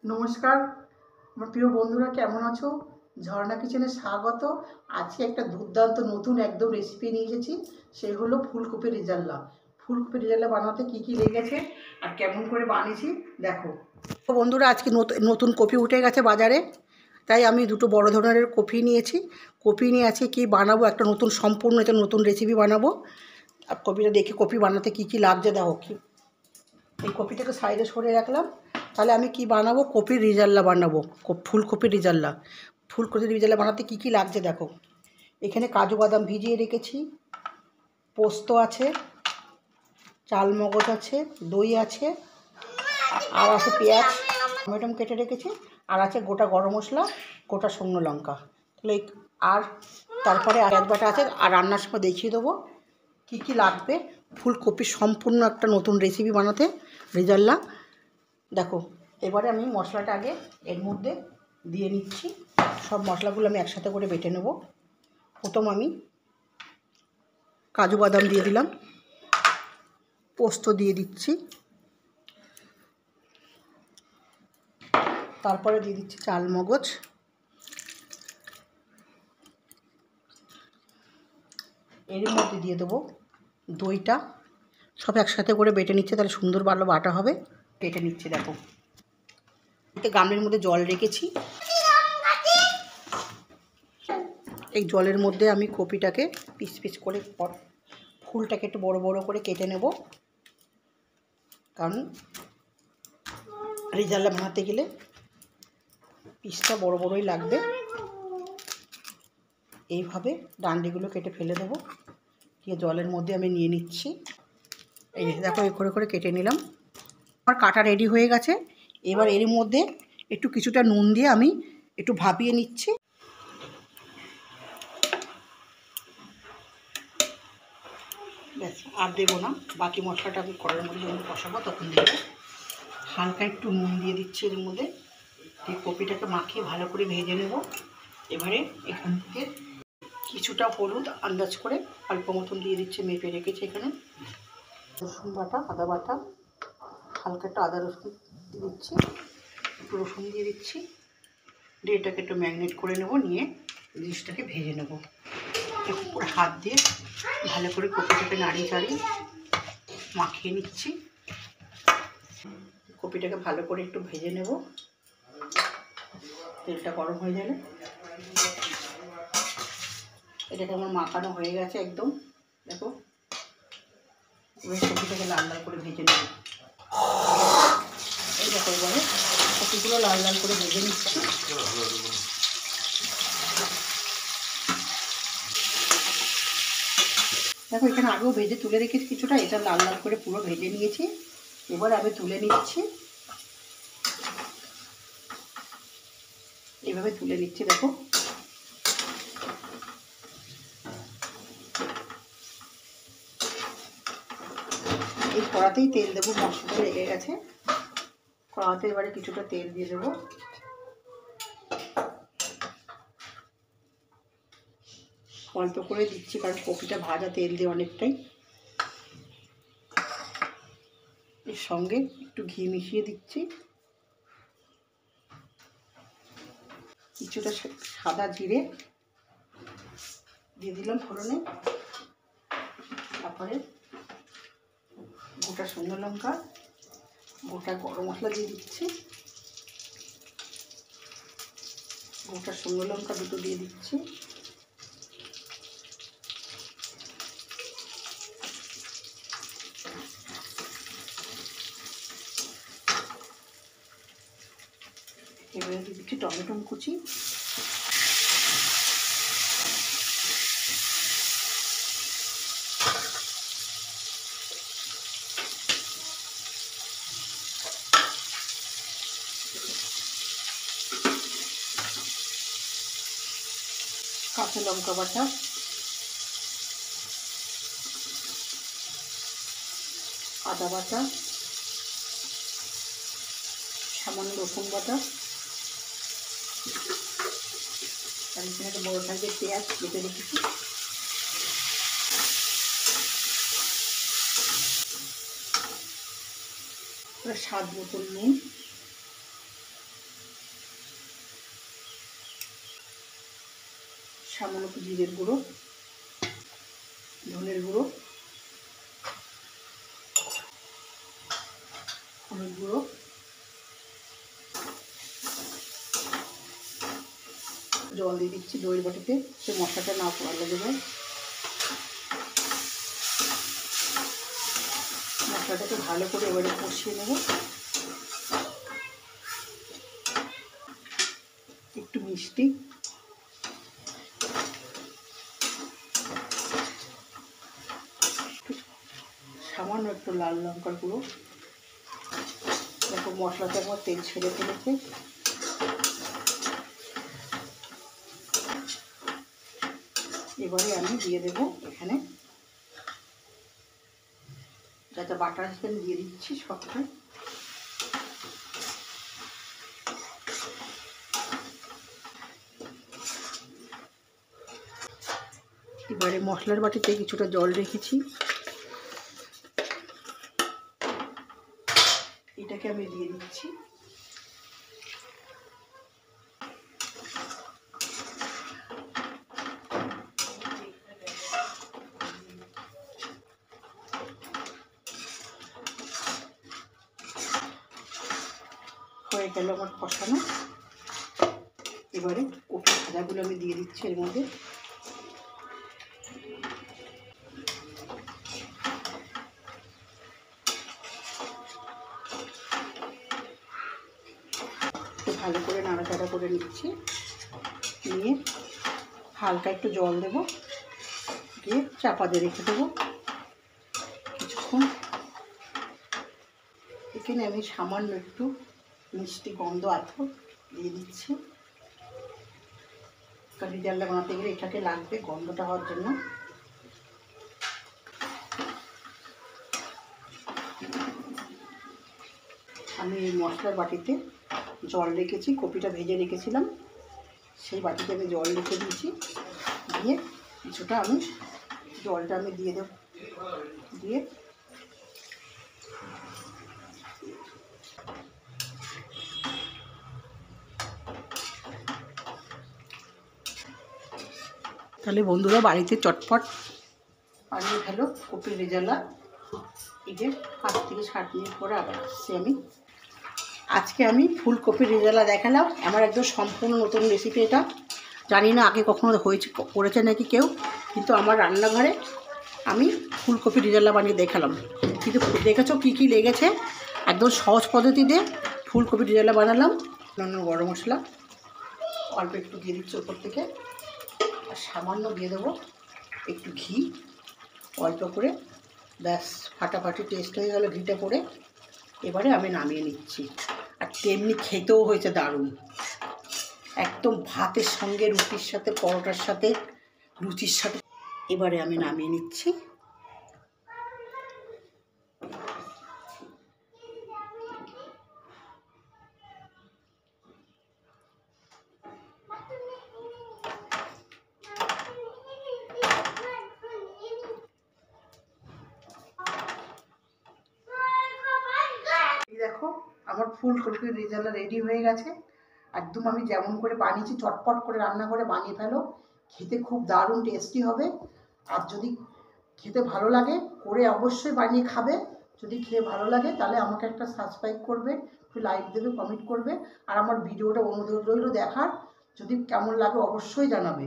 নমস্কার আমার প্রিয় বন্ধুরা, কেমন আছো? ঝর্ণা কিচেনে স্বাগত। আজকে একটা দুর্দান্ত নতুন একদম রেসিপি নিয়ে এসেছি। সেই হলো ফুলকপির রেজাল্লা। ফুলকপির রেজাল্লা বানাতে কি কি লেগেছে আর কেমন করে বানিয়েছি দেখো। তো বন্ধুরা, আজকে নতুন কপি উঠে গেছে বাজারে, তাই আমি দুটো বড় ধরনের কপি নিয়েছি। কপি নিয়ে আজকে কি বানাবো, একটা সম্পূর্ণ একটা নতুন রেসিপি বানাবো। আর কপিটা দেখে কপি বানাতে কি কি লাগছে দেখো। এই কপিটাকে সাইডে সরে রাখলাম। তাহলে আমি কি বানাবো, কপির রেজাল্লা বানাবো। ফুলকপির রেজাল্লা। ফুলকপির রেজাল্লা বানাতে কি কি লাগছে দেখো। এখানে কাজু বাদাম ভিজিয়ে রেখেছি, পোস্ত আছে, চালমগজ আছে, দই আছে, আর আছে পেঁয়াজ টমেটো কেটে রেখেছি, আর আছে গোটা গরম মশলা, গোটা শুকনো লঙ্কা। তাহলে আর তারপরে পেঁয়াজ বাটা আছে। আর রান্নার সময় দেখিয়ে দেবো কি কি লাগবে ফুলকপির সম্পূর্ণ একটা নতুন রেসিপি বানাতে, রেজাল্লা। দেখো, এবারে আমি মশলাটা আগে এর মধ্যে দিয়ে নিচ্ছি। সব মশলাগুলো আমি একসাথে করে বেটে নেব। প্রথম আমি কাজু বাদাম দিয়ে দিলাম, পোস্ত দিয়ে দিচ্ছি, তারপরে দিয়ে দিচ্ছি চালমগজ, এর মধ্যে দিয়ে দেবো দইটা। সব একসাথে করে বেটে নিচ্ছে, তাহলে সুন্দর ভালো বাটা হবে। বেটে নিচ্ছে দেখো। এতে গামলির মধ্যে জল রেখেছি। এই জলের মধ্যে আমি কপিটাকে পিস পিস করে, ফুলটাকে একটু বড় বড় করে কেটে নেব, কারণ রেজাল্লা বানাতে গেলে পিসটা বড় বড়ই লাগবে। এইভাবে ডান্ডিগুলো কেটে ফেলে দেবো, দিয়ে জলের মধ্যে আমি নিয়ে নিচ্ছি। এই দেখো, এই করে করে কেটে নিলাম। আমার কাটা রেডি হয়ে গেছে। এবার এর মধ্যে একটু কিছুটা নুন দিয়ে আমি একটু ভাপিয়ে নিচ্ছি। ব্যাস, আর দেবো না। বাকি মশলাটা আমি কড়াইয়ের মধ্যে যখন কষাবো তখন দেবো। হালকা একটু নুন দিয়ে দিচ্ছি এর মধ্যে, দিয়ে কপিটাকে মাখিয়ে ভালো করে ভেজে নেব। এবারে এখান থেকে কিছুটা হলুদ আন্দাজ করে অল্প মতন দিয়ে দিচ্ছি, মেপে রেখেছি এখানে। রসুন বাটা, আদা বাটা, হালকা একটু আদা রসুন দিয়ে দিচ্ছি, একটু রসুন দিয়ে দিচ্ছি, দিয়ে এটাকে একটু ম্যারিনেট করে নেব। নিয়ে জিনিসটাকে ভেজে নেব। একটু করে হাত দিয়ে ভালো করে কপিটাকে নাড়িয়ে চাড়িয়ে মাখিয়ে নিচ্ছি। কপিটাকে ভালো করে একটু ভেজে নেব। তেলটা গরম হয়ে গেলে এটাকে আমার মাখানো হয়ে গেছে একদম। দেখো, এবার কপিটাকে লাল লাল করে ভেজে নেব। এই দেখো, এবারে কপিগুলো লাল লাল করে ভেজে নিচ্ছি। দেখো, এখানে আগেও ভেজে তুলে রেখেছি কিছুটা, এটা লাল লাল করে পুরো ভেজে নিয়েছি। এবার আমি তুলে নিচ্ছি, এইভাবে তুলে নিচ্ছি। দেখো, এই কড়াতেই তেল দেবো, মশলাটা লেগে গেছে। কড়াতে এবারে কিছুটা তেল দিয়ে দেবো। অল্প করে দিচ্ছি, কারণ কপিটা ভাজা তেল দিয়ে অনেকটাই। এর সঙ্গে একটু ঘি মিশিয়ে দিচ্ছি, কিছুটা সাদা জিরে দিয়ে দিলাম ফোড়নে, তারপরে গোটা শুকনো লঙ্কা, গোটা গরম মশলা দিয়ে দিচ্ছি, গোটা শুকনো লঙ্কা দুটো দিয়ে দিচ্ছি, এবারে দিয়ে দিচ্ছি টমেটো কুচি, কাঁচা লঙ্কা বাটা, আদা বাটা, সামান্য রসুন বাটা, আর এখানে একটা বড় সাইজের পেঁয়াজ কেটে রেখেছি। স্বাদ মতন নুন, সামান্য একটু জিরের গুঁড়ো, ধনের গুঁড়ো, হলুদ গুঁড়ো, জল দিয়ে দিচ্ছি দইয়ের বাটিতে, সে মশলাটা না ভালো দেবে। মশলাটাকে ভালো করে এবারে কষিয়ে নেব। একটু মিষ্টি, সামান্য একটু লাল লঙ্কার গুঁড়ো। দেখো মশলাটা আমার তেল ছেড়ে ফেলেছে। এবারে আমি দিয়ে দেবো এখানে যাতে বাটার চিকেন দিয়ে দিচ্ছি সবটাই। এবারে মশলার বাটিতে কিছুটা জল রেখেছি, এটাকে আমি দিয়ে দিচ্ছি। হয়ে গেল আমার কষানো। এবারে কপি ভাজাগুলো আমি দিয়ে দিচ্ছি এর মধ্যে। একটু ভালো করে নাড়াচাড়া করে নিচ্ছি, নিয়ে হালকা একটু জল দেবো, দিয়ে চাপা দিয়ে রেখে দেবো কিছুক্ষণ। এখানে আমি সামান্য একটু মিষ্টি গন্ধ আতর দিয়ে দিচ্ছি, কারণ রেজাল্লা বানাতে গেলে এটাকে লাগবে গন্ধটা হওয়ার জন্য। আমি এই মশলার বাটিতে জল রেখেছি, কপিটা ভেজে রেখেছিলাম, সেই বাটিতে আমি জল রেখে দিয়েছি। দিয়ে কিছুটা আমি জলটা আমি দিয়ে দেব, দিয়ে তাহলে বন্ধুরা বাড়িতে চটপট বানিয়ে ফেলো কপির রেজালা। এই যে 5 থেকে 7 মিনিট পরে আবার আসছি আমি। আজকে আমি ফুলকপির রেজালা দেখালাম, আমার একদম সম্পূর্ণ নতুন রেসিপি এটা। জানি না আগে কখনো হয়েছে করেছে নাকি কেউ, কিন্তু আমার রান্নাঘরে আমি ফুলকপির রেজালা বানিয়ে দেখালাম। কিন্তু দেখেছো কী কী লেগেছে, একদম সহজ পদ্ধতিতে ফুলকপির রেজালা বানালাম। অন্য গরম মশলা অল্প একটু দিয়ে দিচ্ছি ওপর থেকে, আর সামান্য দিয়ে দেবো একটু ঘি অল্প করে, ব্যাস ফাটাফাটি টেস্ট হয়ে গেল ঘিটা পড়ে। এবারে আমি নামিয়ে নিচ্ছি, আর তেমনি খেতেও হয়েছে দারুণ, একদম ভাতের সঙ্গে, রুটির সাথে, পরোটার সাথে, লুচির সাথে। এবারে আমি নামিয়ে নিচ্ছি। দেখো আমার ফুলকপির রেজালা রেডি হয়ে গেছে, একদম আমি যেমন করে বানিয়েছি চটপট করে রান্না করে বানিয়ে ফেলো, খেতে খুব দারুণ টেস্টি হবে। আর যদি খেতে ভালো লাগে করে অবশ্যই বানিয়ে খাবে। যদি খেয়ে ভালো লাগে তাহলে আমাকে একটা সাবস্ক্রাইব করবে, একটু লাইক দেবে, কমেন্ট করবে, আর আমার ভিডিওটা অনুরোধ রইল দেখার। যদি কেমন লাগে অবশ্যই জানাবে।